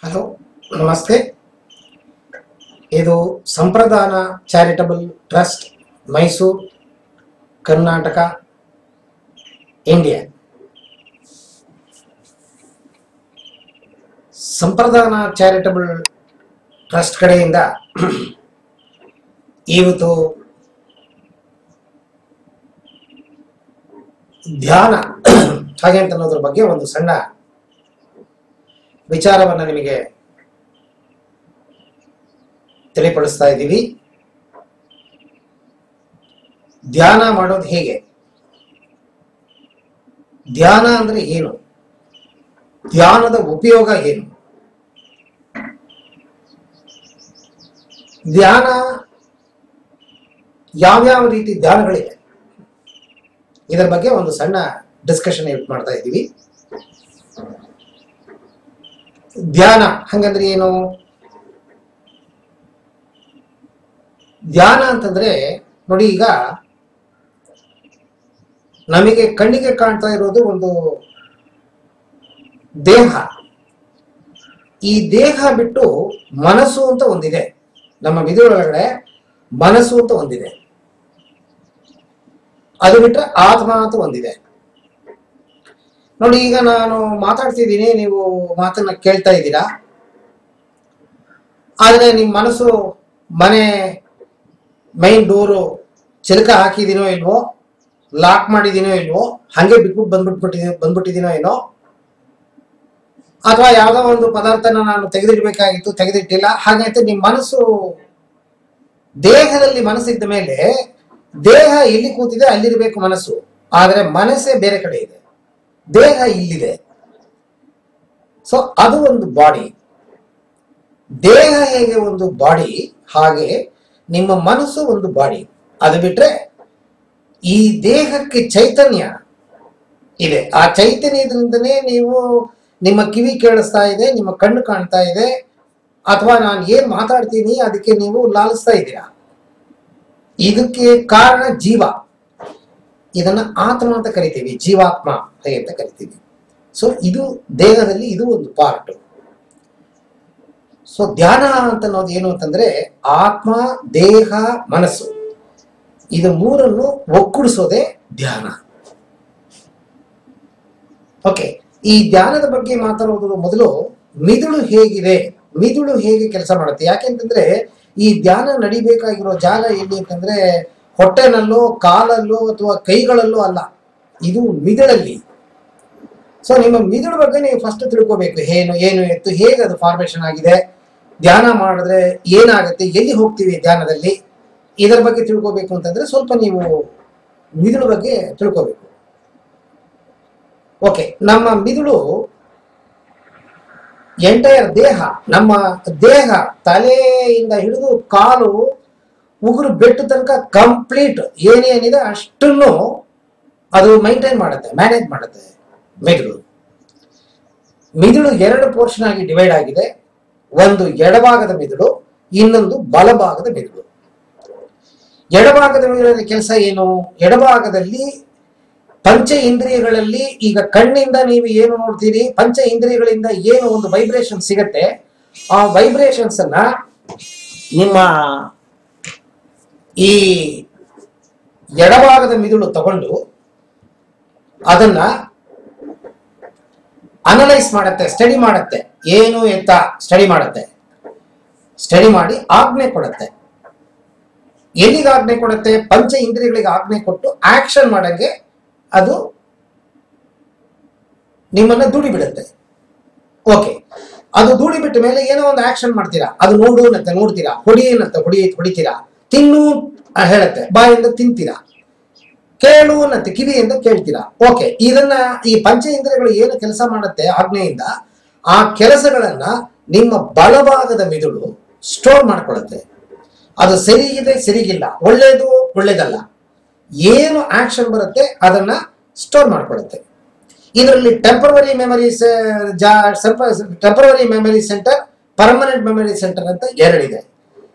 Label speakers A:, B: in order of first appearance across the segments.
A: Hello, ನಮಸ್ತೆ. ಇದು Sampradana charitable trust, Mysuru, Karnataka, India. Sampradana charitable trust ಕಡೆಯಿಂದ ಇವತ್ತು ಧ್ಯಾನ ಹಾಗೆ ಅಂತ ಅನ್ನೋದ್ರ ಬಗ್ಗೆ ಒಂದು ಸಣ್ಣ ವಿಚಾರವನ್ನು ನಿಮಗೆ ತಿಳಿಪಡಿಸ್ತಾ ಇದ್ದೀವಿ. ಧ್ಯಾನ ಮಾಡೋದು ಹೇಗೆ, ಧ್ಯಾನ ಅಂದ್ರೆ ಏನು, ಧ್ಯಾನದ ಉಪಯೋಗ ಏನು, ಧ್ಯಾನ ಯಾವ್ಯಾವ ರೀತಿ ಧ್ಯಾನಗಳಿವೆ, ಇದರ ಬಗ್ಗೆ ಒಂದು ಸಣ್ಣ ಡಿಸ್ಕಷನ್ ಮಾಡ್ತಾ ಇದ್ದೀವಿ. ಧ್ಯಾನ ಹಂಗಂದ್ರೆ ಏನು? ಧ್ಯಾನ ಅಂತಂದ್ರೆ ನೋಡಿ, ಈಗ ನಮಗೆ ಕಣ್ಣಿಗೆ ಕಾಣ್ತಾ ಇರೋದು ಒಂದು ದೇಹ. ಈ ದೇಹ ಬಿಟ್ಟು ಮನಸ್ಸು ಅಂತ ಒಂದಿದೆ, ನಮ್ಮ ಮಿದುಳೊಳಗಡೆ ಮನಸ್ಸು ಅಂತ ಒಂದಿದೆ. ಅದು ಬಿಟ್ರೆ ಆತ್ಮ ಅಂತ ಒಂದಿದೆ. ನೋಡಿ, ಈಗ ನಾನು ಮಾತಾಡ್ತಿದ್ದೀನಿ, ನೀವು ಮಾತನ್ನ ಕೇಳ್ತಾ ಇದ್ದೀರಾ. ಆದ್ರೆ ನಿಮ್ಮ ಮನಸ್ಸು ಮನೆ ಮೈನ್ ಡೋರು ಚಿಲಕ ಹಾಕಿದೀನೋ ಇಲ್ವೋ, ಲಾಕ್ ಮಾಡಿದೀನೋ ಇಲ್ವೋ, ಹಂಗೆ ಬಿಟ್ಬಿಟ್ಟು ಬಂದ್ಬಿಟ್ಟಿದೀನೋ ಏನೋ, ಅಥವಾ ಯಾವ್ದೋ ಒಂದು ಪದಾರ್ಥನ ನಾನು ತೆಗೆದಿಡ್ಬೇಕಾಗಿತ್ತು, ತೆಗೆದಿಟ್ಟಿಲ್ಲ. ಹಾಗಂತ ನಿಮ್ಮ ಮನಸ್ಸು ದೇಹದಲ್ಲಿ ಮನಸ್ಸಿದ್ದ ಮೇಲೆ ದೇಹ ಎಲ್ಲಿ ಕೂತಿದೆ ಅಲ್ಲಿರ್ಬೇಕು ಮನಸ್ಸು. ಆದ್ರೆ ಮನಸ್ಸೇ ಬೇರೆ ಕಡೆ ಇದೆ, ದೇಹ ಇಲ್ಲಿದೆ. ಸೊ ಅದು ಒಂದು ಬಾಡಿ. ದೇಹ ಹೇಗೆ ಒಂದು ಬಾಡಿ, ಹಾಗೆ ನಿಮ್ಮ ಮನಸ್ಸು ಒಂದು ಬಾಡಿ. ಅದು ಬಿಟ್ರೆ ಈ ದೇಹಕ್ಕೆ ಚೈತನ್ಯ ಇದೆ. ಆ ಚೈತನ್ಯದಿಂದನೇ ನೀವು, ನಿಮ್ಮ ಕಿವಿ ಕೇಳಿಸ್ತಾ ಇದೆ, ನಿಮ್ಮ ಕಣ್ಣು ಕಾಣ್ತಾ ಇದೆ, ಅಥವಾ ನಾನು ಏನ್ ಮಾತಾಡ್ತೀನಿ ಅದಕ್ಕೆ ನೀವು ಲಾಲಿಸ್ತಾ ಇದ್ದೀರಾ. ಇದಕ್ಕೆ ಕಾರಣ ಜೀವ. ಇದನ್ನ ಆತ್ಮ ಅಂತ ಕರಿತೀವಿ, ಜೀವಾತ್ಮ ಹಾಗೆ ಅಂತ ಕರಿತೀವಿ. ಸೊ ಇದು ದೇಹದಲ್ಲಿ ಇದು ಒಂದು ಪಾರ್ಟ್. ಸೊ ಧ್ಯಾನ ಅಂತ ಅನ್ನೋದು ಏನು ಅಂತಂದ್ರೆ ಆತ್ಮ, ದೇಹ, ಮನಸ್ಸು, ಇದು ಮೂರನ್ನು ಒಕ್ಕೂಡಿಸೋದೇ ಧ್ಯಾನ. ಓಕೆ, ಈ ಧ್ಯಾನದ ಬಗ್ಗೆ ಮಾತಾಡೋದು ಮೊದಲು ಮಿದುಳು ಹೇಗಿದೆ, ಮಿದುಳು ಹೇಗೆ ಕೆಲಸ ಮಾಡುತ್ತೆ. ಯಾಕೆಂತಂದ್ರೆ ಈ ಧ್ಯಾನ ನಡಿಬೇಕಾಗಿರೋ ಜಾಗ ಎಲ್ಲಿ ಅಂತಂದ್ರೆ ಹೊಟ್ಟೆನಲ್ಲೋ, ಕಾಲಲ್ಲೋ, ಅಥವಾ ಕೈಗಳಲ್ಲೋ ಅಲ್ಲ, ಇದು ಮಿದುಳಲ್ಲಿ. ಸೊ ನಿಮ್ಮ ಮಿದುಳು ಬಗ್ಗೆ ನೀವು ಫಸ್ಟ್ ತಿಳ್ಕೋಬೇಕು. ಏನು ಎತ್ತು, ಹೇಗೆ ಅದು ಫಾರ್ಮೇಶನ್ ಆಗಿದೆ, ಧ್ಯಾನ ಮಾಡಿದ್ರೆ ಏನಾಗುತ್ತೆ, ಎಲ್ಲಿ ಹೋಗ್ತೀವಿ ಧ್ಯಾನದಲ್ಲಿ, ಇದರ ಬಗ್ಗೆ ತಿಳ್ಕೋಬೇಕು ಅಂತಂದ್ರೆ ಸ್ವಲ್ಪ ನೀವು ಮಿದುಳು ಬಗ್ಗೆ ತಿಳ್ಕೋಬೇಕು. ಓಕೆ, ನಮ್ಮ ಮಿದುಳು ಎಂಟೈರ್ ದೇಹ, ನಮ್ಮ ದೇಹ ತಲೆಯಿಂದ ಹಿಡಿದು ಕಾಲು ಉಗುರು ಬೆಟ್ಟ ತನಕ ಕಂಪ್ಲೀಟ್ ಏನೇನಿದೆ ಅಷ್ಟನ್ನು ಅದು ಮೈಂಟೈನ್ ಮಾಡುತ್ತೆ, ಮ್ಯಾನೇಜ್ ಮಾಡುತ್ತೆ ಮಿದುಳು. ಮಿದುಳು ಎರಡು ಪೋರ್ಷನ್ ಆಗಿ ಡಿವೈಡ್ ಆಗಿದೆ. ಒಂದು ಎಡಭಾಗದ ಮಿದುಳು, ಇನ್ನೊಂದು ಬಲಭಾಗದ ಮಿದುಳು. ಎಡಭಾಗದ ಮಿದುಳಿನ ಕೆಲಸ ಏನು? ಎಡಭಾಗದಲ್ಲಿ ಪಂಚ ಇಂದ್ರಿಯಗಳಲ್ಲಿ, ಈಗ ಕಣ್ಣಿಂದ ನೀವು ಏನು ನೋಡ್ತೀರಿ, ಪಂಚ ಇಂದ್ರಿಯಗಳಿಂದ ಏನು ಒಂದು ವೈಬ್ರೇಷನ್ ಸಿಗತ್ತೆ, ಆ ವೈಬ್ರೇಷನ್ಸ್ ಅನ್ನ ನಿಮ್ಮ ಈ ಎಡಭಾಗದ ಮಿದುಳು ತಗೊಂಡು ಅದನ್ನ ಅನಲೈಸ್ ಮಾಡುತ್ತೆ, ಸ್ಟಡಿ ಮಾಡುತ್ತೆ. ಏನು ಎತ್ತ ಸ್ಟಡಿ ಮಾಡುತ್ತೆ, ಸ್ಟಡಿ ಮಾಡಿ ಆಜ್ಞೆ ಕೊಡುತ್ತೆ. ಎಲ್ಲಿಗೆ ಆಜ್ಞೆ ಕೊಡುತ್ತೆ? ಪಂಚ ಇಂದ್ರಿಯಗಳಿಗೆ ಆಜ್ಞೆ ಕೊಟ್ಟು ಆಕ್ಷನ್ ಮಾಡಂಗೆ ಅದು ನಿಮ್ಮನ್ನ ದೂಡಿ ಬಿಡುತ್ತೆ. ಓಕೆ, ಅದು ದೂಡಿ ಬಿಟ್ಟ ಮೇಲೆ ಏನೋ ಒಂದು ಆಕ್ಷನ್ ಮಾಡ್ತೀರಾ. ಅದು ನೋಡು ಅನ್ನತ್ತೆ, ನೋಡ್ತೀರಾ. ಹೊಡಿ ಅನ್ನತ್ತೆ, ಹೊಡಿತೀರಾ. ತಿನ್ನು ಹೇಳುತ್ತೆ, ಬಾಯಿಂದ ತಿಂತೀರಾ. ಕೇಳು ಅನ್ನತ್ತೆ, ಕಿವಿಯಿಂದ ಕೇಳ್ತೀರಾ. ಓಕೆ, ಇದನ್ನ ಈ ಪಂಚ ಇಂದ್ರಿಯಗಳು ಏನು ಕೆಲಸ ಮಾಡುತ್ತೆ ಆಜ್ಞೆಯಿಂದ, ಆ ಕೆಲಸಗಳನ್ನ ನಿಮ್ಮ ಬಲಭಾಗದ ಮಿದುಳು ಸ್ಟೋರ್ ಮಾಡ್ಕೊಳ್ಳುತ್ತೆ. ಅದು ಸರಿಗಿದೆ, ಸರಿಗಿಲ್ಲ, ಒಳ್ಳೇದು, ಒಳ್ಳೇದಲ್ಲ, ಏನು ಆಕ್ಷನ್ ಬರುತ್ತೆ ಅದನ್ನ ಸ್ಟೋರ್ ಮಾಡ್ಕೊಳ್ಳುತ್ತೆ. ಇದರಲ್ಲಿ temporary memory centre, permanent memory centre ಅಂತ ಎರಡಿದೆ.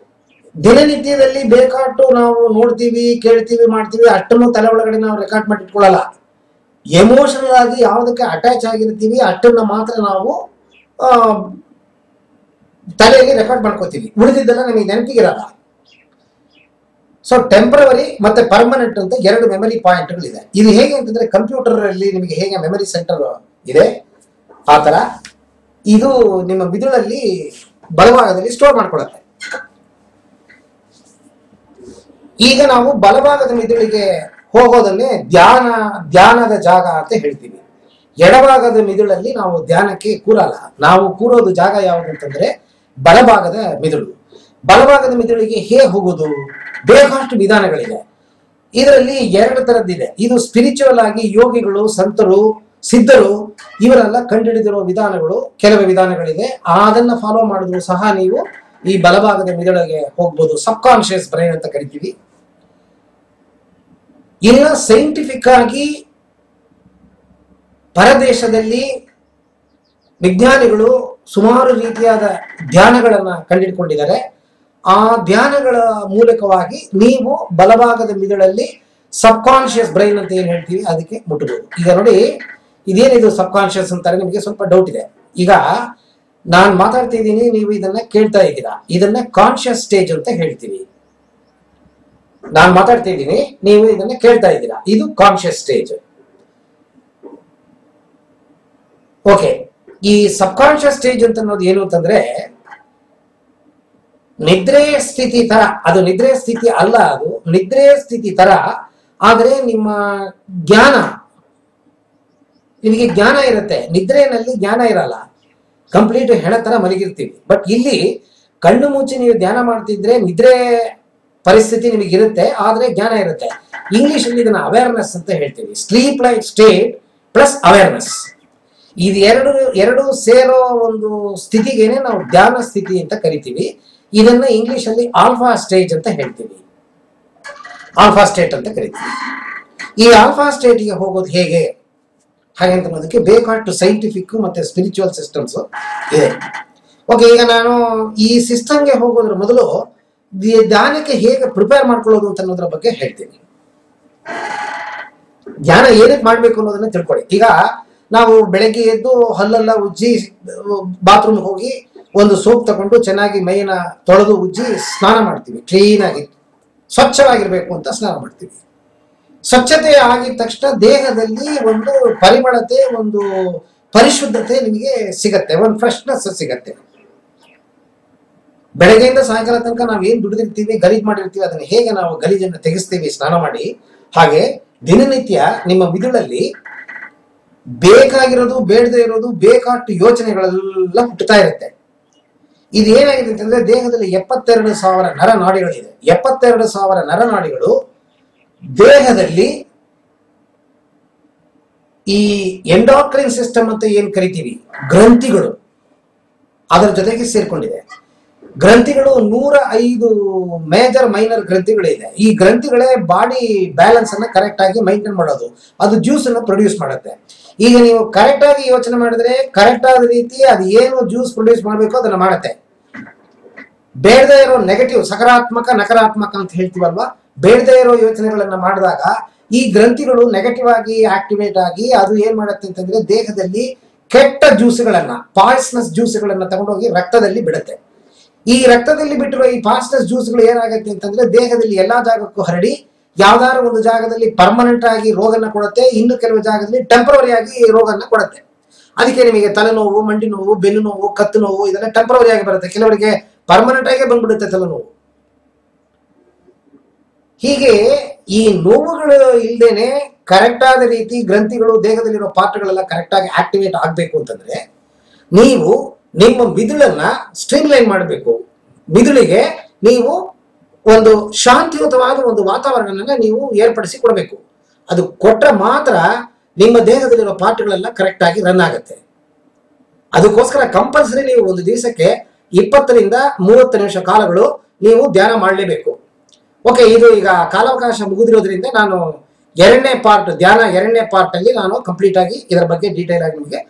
A: ದಿನನಿತ್ಯದಲ್ಲಿ ಬೇಕಾಟ್ಟು ನಾವು ನೋಡ್ತೀವಿ, ಕೇಳ್ತೀವಿ, ಮಾಡ್ತೀವಿ, ಅಷ್ಟನ್ನು ತಲೆ ಒಳಗಡೆ ನಾವು ರೆಕಾರ್ಡ್ ಮಾಡಿ ಇಟ್ಕೊಳ್ಳಲ್ಲ. ಎಮೋಷನಲ್ ಆಗಿ ಯಾವುದಕ್ಕೆ ಅಟ್ಯಾಚ್ ಆಗಿರ್ತೀವಿ ಅಷ್ಟನ್ನ ಮಾತ್ರ ನಾವು ತಲೆಯಲ್ಲಿ ರೆಕಾರ್ಡ್ ಮಾಡ್ಕೋತೀವಿ, ಉಳಿದಿದ್ದೆಲ್ಲ ನಮಗೆ ನೆನಪಿಗಿರಲ್ಲ. ಸೊ ಟೆಂಪರವರಿ ಮತ್ತೆ ಪರ್ಮನೆಂಟ್ ಅಂತ ಎರಡು ಮೆಮರಿ ಪಾಯಿಂಟ್ಗಳಿದೆ. ಇದು ಹೇಗೆ ಅಂತಂದ್ರೆ ಕಂಪ್ಯೂಟರ್ ಅಲ್ಲಿ ನಿಮಗೆ ಹೇಗೆ ಮೆಮರಿ ಸೆಂಟರ್ ಇದೆ ಆ ತರ ಇದು ನಿಮ್ಮ ಮಿದುಳಲ್ಲಿ ಬಲಭಾಗದಲ್ಲಿ ಸ್ಟೋರ್ ಮಾಡ್ಕೊಳ್ಳುತ್ತೆ. ಈಗ ನಾವು ಬಲಭಾಗದ ಮಿದುಳಿಗೆ ಹೋಗೋದನ್ನೇ ಧ್ಯಾನದ ಜಾಗ ಅಂತ ಹೇಳ್ತೀವಿ. ಎಡಭಾಗದ ಮಿದುಳಲ್ಲಿ ನಾವು ಧ್ಯಾನಕ್ಕೆ ಕೂರಲ್ಲ. ನಾವು ಕೂರೋದು ಜಾಗ ಯಾವುದು ಅಂತಂದ್ರೆ ಬಲಭಾಗದ ಮಿದುಳು. ಬಲಭಾಗದ ಮಿದುಳಿಗೆ ಹೇಗೆ ಹೋಗೋದು? ಬೇಕಾಷ್ಟು ವಿಧಾನಗಳಿದೆ. ಇದರಲ್ಲಿ ಎರಡು ತರದ್ದಿದೆ. ಇದು ಸ್ಪಿರಿಚುವಲ್ ಆಗಿ ಯೋಗಿಗಳು, ಸಂತರು, ಸಿದ್ಧರು ಇವರೆಲ್ಲ ಕಂಡುಹಿಡಿದಿರೋ ವಿಧಾನಗಳು, ಕೆಲವು ವಿಧಾನಗಳಿದೆ. ಅದನ್ನ ಫಾಲೋ ಮಾಡಿದ್ರು ಸಹ ನೀವು ಈ ಬಲಭಾಗದ ಮಿದುಳಿಗೆ ಹೋಗ್ಬೋದು. ಸಬ್ ಕಾನ್ಶಿಯಸ್ ಬ್ರೈನ್ ಅಂತ ಕರಿತೀವಿ. ಇನ್ನ ಸೈಂಟಿಫಿಕ್ ಆಗಿ ಪರದೇಶದಲ್ಲಿ ವಿಜ್ಞಾನಿಗಳು ಸುಮಾರು ರೀತಿಯಾದ ಧ್ಯಾನಗಳನ್ನ ಕಂಡುಹಿಡ್ಕೊಂಡಿದ್ದಾರೆ. ಆ ಧ್ಯಾನಗಳ ಮೂಲಕವಾಗಿ ನೀವು ಬಲಭಾಗದ ಮಿದುಳಲ್ಲಿ ಸಬ್ ಕಾನ್ಶಿಯಸ್ ಬ್ರೈನ್ ಅಂತ ಏನ್ ಹೇಳ್ತೀವಿ ಅದಕ್ಕೆ ಮುಟ್ಟಬಹುದು. ಈಗ ನೋಡಿ, ಇದೇನಿದು ಸಬ್ ಕಾನ್ಶಿಯಸ್ ಅಂತಾರೆ, ನಿಮಗೆ ಸ್ವಲ್ಪ ಡೌಟ್ ಇದೆ. ಈಗ ನಾನು ಮಾತಾಡ್ತಾ ಇದ್ದೀನಿ, ನೀವು ಇದನ್ನ ಕೇಳ್ತಾ ಇದ್ದೀರಾ. ಇದನ್ನ ಕಾನ್ಶಿಯಸ್ ಸ್ಟೇಜ್ ಅಂತ ಹೇಳ್ತೀವಿ. ನಾನು ಮಾತಾಡ್ತಾ ಇದ್ದೀನಿ, ನೀವು ಇದನ್ನ ಕೇಳ್ತಾ ಇದ್ದೀರಾ. ಇದು ಕಾನ್ಶಿಯಸ್ ಸ್ಟೇಜ್. ಓಕೆ, ಈ ಸಬ್ ಕಾನ್ಶಿಯಸ್ ಸ್ಟೇಜ್ ಅಂತ ಅನ್ನೋದು ಏನು ಅಂತಂದ್ರೆ ನಿದ್ರೆ ಸ್ಥಿತಿ ತರ. ಅದು ನಿದ್ರೆ ಸ್ಥಿತಿ ಅಲ್ಲ, ಅದು ನಿದ್ರೆ ಸ್ಥಿತಿ ತರ. ಆದ್ರೆ ನಿಮ್ಮ ಜ್ಞಾನ, ನಿಮಗೆ ಜ್ಞಾನ ಇರುತ್ತೆ. ನಿದ್ರೆಯಲ್ಲಿ ಜ್ಞಾನ ಇರಲ್ಲ, ಕಂಪ್ಲೀಟ್ ಹೆಣ ತರ ಮಲಗಿರ್ತೀವಿ. ಬಟ್ ಇಲ್ಲಿ ಕಣ್ಣು ಮುಚ್ಚಿ ನೀವು ಧ್ಯಾನ ಮಾಡ್ತಿದ್ರೆ ನಿದ್ರೆ ಪರಿಸ್ಥಿತಿ ನಿಮಗಿರುತ್ತೆ, ಆದ್ರೆ ಜ್ಞಾನ ಇರುತ್ತೆ. ಇಂಗ್ಲಿಷ್ ಅಲ್ಲಿ ಇದನ್ನ ಅವೇರ್ನೆಸ್ ಅಂತ ಹೇಳ್ತೀವಿ. Sleep like state plus awareness. ಇದು ಎರಡು ಸೇರೋ ಒಂದು ಸ್ಥಿತಿಗೇನೆ ನಾವು ಧ್ಯಾನ ಸ್ಥಿತಿ ಅಂತ ಕರಿತೀವಿ. ಇದನ್ನ ಇಂಗ್ಲಿಷ್ ಅಲ್ಲಿ ಆಲ್ಫಾ ಸ್ಟೇಜ್ ಅಂತ ಹೇಳ್ತೀವಿ. ಆಲ್ಫಾ ಸ್ಟೇಟ್ ಅಂತ ಕರಿತೀವಿ. ಈ ಆಲ್ಫಾ ಸ್ಟೇಟ್ಗೆ ಹೋಗೋದು ಹೇಗೆ ಹಾಗೆ ಅನ್ನೋದಕ್ಕೆ ಬೇಕಾಷ್ಟು ಸೈಂಟಿಫಿಕ್ ಮತ್ತೆ ಸ್ಪಿರಿಚುವಲ್ ಸಿಸ್ಟಮ್ಸ್ ಇದೆ. ಓಕೆ, ಈಗ ನಾನು ಈ ಸಿಸ್ಟಮ್ಗೆ ಹೋಗೋದ್ರ ಮೊದಲು ಧ್ಯಾನಕ್ಕೆ ಹೇಗೆ ಪ್ರಿಪೇರ್ ಮಾಡ್ಕೊಳ್ಳೋದು ಅಂತ ಅನ್ನೋದ್ರ ಬಗ್ಗೆ ಹೇಳ್ತೀನಿ. ಧ್ಯಾನ ಏನಕ್ಕೆ ಮಾಡ್ಬೇಕು ಅನ್ನೋದನ್ನ ತಿಳ್ಕೊಳ್ಳಿ. ಈಗ ನಾವು ಬೆಳಗ್ಗೆ ಎದ್ದು ಹಲ್ಲೆಲ್ಲ ಉಜ್ಜಿ ಬಾತ್ರೂಮ್ ಹೋಗಿ ಒಂದು ಸೋಪ್ ತಗೊಂಡು ಚೆನ್ನಾಗಿ ಮೈನ ತೊಳೆದು ಉಜ್ಜಿ ಸ್ನಾನ ಮಾಡ್ತೀವಿ. ಕ್ಲೀನ್ ಆಗಿ ಸ್ವಚ್ಛವಾಗಿರ್ಬೇಕು ಅಂತ ಸ್ನಾನ ಮಾಡ್ತೀವಿ. ಸ್ವಚ್ಛತೆ ಆಗಿದ ತಕ್ಷಣ ದೇಹದಲ್ಲಿ ಒಂದು ಪರಿಮಳತೆ, ಒಂದು ಪರಿಶುದ್ಧತೆ ನಿಮಗೆ ಸಿಗತ್ತೆ, ಒಂದು ಫ್ರೆಶ್ನೆಸ್ ಸಿಗತ್ತೆ. ಬೆಳಗ್ಗೆಯಿಂದ ಸಾಯಂಕಾಲ ತನಕ ನಾವು ಏನ್ ದುಡಿದಿರ್ತೀವಿ, ಗಲೀಜ್ ಮಾಡಿರ್ತೀವಿ, ಅದನ್ನ ಹೇಗೆ ನಾವು ಗಲೀಜನ್ನು ತೆಗೆಸ್ತೀವಿ ಸ್ನಾನ ಮಾಡಿ, ಹಾಗೆ ದಿನನಿತ್ಯ ನಿಮ್ಮ ಮಿದುಳಲ್ಲಿ ಬೇಕಾಗಿರೋದು, ಬೇಡದೇ ಇರೋದು, ಬೇಕಾಷ್ಟು ಯೋಚನೆಗಳೆಲ್ಲ ಹುಟ್ಟುತ್ತಾ ಇರುತ್ತೆ. ಇದು ಏನಾಗಿದೆ ಅಂತಂದ್ರೆ ದೇಹದಲ್ಲಿ 72,000 ನರನಾಡಿಗಳಿದೆ. 72,000 ನರನಾಡಿಗಳು ದೇಹದಲ್ಲಿ ಈ ಎಂಡೋಕ್ರೈನ್ ಸಿಸ್ಟಮ್ ಅಂತ ಏನ್ ಕರಿತೀವಿ, ಗ್ರಂಥಿಗಳು, ಅದರ ಜೊತೆಗೆ ಸೇರ್ಕೊಂಡಿದೆ. ಗ್ರಂಥಿಗಳು 105 ಮೇಜರ್ ಮೈನರ್ ಗ್ರಂಥಿಗಳಿದೆ. ಈ ಗ್ರಂಥಿಗಳೇ ಬಾಡಿ ಬ್ಯಾಲೆನ್ಸ್ ಅನ್ನ ಕರೆಕ್ಟ್ ಆಗಿ ಮೈಂಟೈನ್ ಮಾಡೋದು. ಅದು ಜ್ಯೂಸ್ ಅನ್ನು ಪ್ರೊಡ್ಯೂಸ್ ಮಾಡುತ್ತೆ. ಈಗ ನೀವು ಕರೆಕ್ಟ್ ಆಗಿ ಯೋಚನೆ ಮಾಡಿದ್ರೆ ಕರೆಕ್ಟ್ ಆದ ರೀತಿ ಅದು ಏನು ಜ್ಯೂಸ್ ಪ್ರೊಡ್ಯೂಸ್ ಮಾಡಬೇಕು ಅದನ್ನ ಮಾಡುತ್ತೆ. ಬೇಡದೇ ಇರೋ ನೆಗೆಟಿವ್, ಸಕಾರಾತ್ಮಕ ನಕಾರಾತ್ಮಕ ಅಂತ ಹೇಳ್ತೀವಲ್ವಾ, ಬೇಡದೇ ಇರೋ ಯೋಚನೆಗಳನ್ನ ಮಾಡಿದಾಗ ಈ ಗ್ರಂಥಿಗಳು ನೆಗೆಟಿವ್ ಆಗಿ ಆಕ್ಟಿವೇಟ್ ಆಗಿ ಅದು ಏನ್ ಮಾಡುತ್ತೆ ಅಂತಂದ್ರೆ ದೇಹದಲ್ಲಿ ಕೆಟ್ಟ ಜ್ಯೂಸ್ಗಳನ್ನ, ಪಾಯ್ಸನಸ್ ಜ್ಯೂಸ್ಗಳನ್ನ ತಗೊಂಡೋಗಿ ರಕ್ತದಲ್ಲಿ ಬಿಡುತ್ತೆ. ಈ ರಕ್ತದಲ್ಲಿ ಬಿಟ್ಟಿರೋ ಈ ಪಾಯ್ಸನಸ್ ಜ್ಯೂಸ್ಗಳು ಏನಾಗುತ್ತೆ ಅಂತಂದ್ರೆ ದೇಹದಲ್ಲಿ ಎಲ್ಲಾ ಜಾಗಕ್ಕೂ ಹರಡಿ ಯಾವ್ದಾದ್ರು ಒಂದು ಜಾಗದಲ್ಲಿ ಪರ್ಮನೆಂಟ್ ಆಗಿ ರೋಗನ ಕೊಡುತ್ತೆ, ಇನ್ನು ಕೆಲವು ಜಾಗದಲ್ಲಿ ಟೆಂಪರರಿ ಆಗಿ ರೋಗನ ಕೊಡುತ್ತೆ. ಅದಕ್ಕೆ ನಿಮಗೆ ತಲೆನೋವು, ಮಂಡಿ ನೋವು, ಬೆನ್ನು ನೋವು, ಕತ್ತು ನೋವು ಇದೆಲ್ಲ ಟೆಂಪರರಿ ಆಗಿ ಬರುತ್ತೆ. ಕೆಲವರಿಗೆ ಪರ್ಮನೆಂಟ್ ಆಗಿ ಬಂದ್ಬಿಡುತ್ತೆ ತಲೆನೋವು. ಹೀಗೆ ಈ ನೋವುಗಳು ಇಲ್ದೇನೆ ಕರೆಕ್ಟ್ ಆದ ರೀತಿ ಗ್ರಂಥಿಗಳು, ದೇಹದಲ್ಲಿರೋ ಪಾರ್ಟ್ಗಳೆಲ್ಲ ಕರೆಕ್ಟ್ ಆಗಿ ಆಕ್ಟಿವೇಟ್ ಆಗ್ಬೇಕು ಅಂತಂದ್ರೆ ನೀವು ನಿಮ್ಮ ಮಿದುಳನ್ನ ಸ್ಟ್ರೀಮ್ಲೈನ್ ಮಾಡಬೇಕು. ಮಿದುಳಿಗೆ ನೀವು ಒಂದು ಶಾಂತಿಯುತವಾದ ಒಂದು ವಾತಾವರಣನ ನೀವು ಏರ್ಪಡಿಸಿ ಕೊಡಬೇಕು. ಅದು ಕೊಟ್ಟರೆ ಮಾತ್ರ ನಿಮ್ಮ ದೇಹದಲ್ಲಿರೋ ಪಾರ್ಟ್ಗಳೆಲ್ಲ ಕರೆಕ್ಟ್ ಆಗಿ ರನ್ ಆಗುತ್ತೆ. ಅದಕ್ಕೋಸ್ಕರ ಕಂಪಲ್ಸರಿ ನೀವು ಒಂದು ದಿವಸಕ್ಕೆ 20 ರಿಂದ 30 ನಿಮಿಷ ಕಾಲಗಳು ನೀವು ಧ್ಯಾನ ಮಾಡಲೇಬೇಕು. ಓಕೆ, ಇದು ಈಗ ಕಾಲಾವಕಾಶ ಮುಗಿದಿರೋದ್ರಿಂದ ನಾನು ಧ್ಯಾನ ಎರಡನೇ ಪಾರ್ಟ್ ಅಲ್ಲಿ ನಾನು ಕಂಪ್ಲೀಟ್ ಆಗಿ ಇದರ ಬಗ್ಗೆ ಡೀಟೇಲ್ ಆಗಿ ನಿಮಗೆ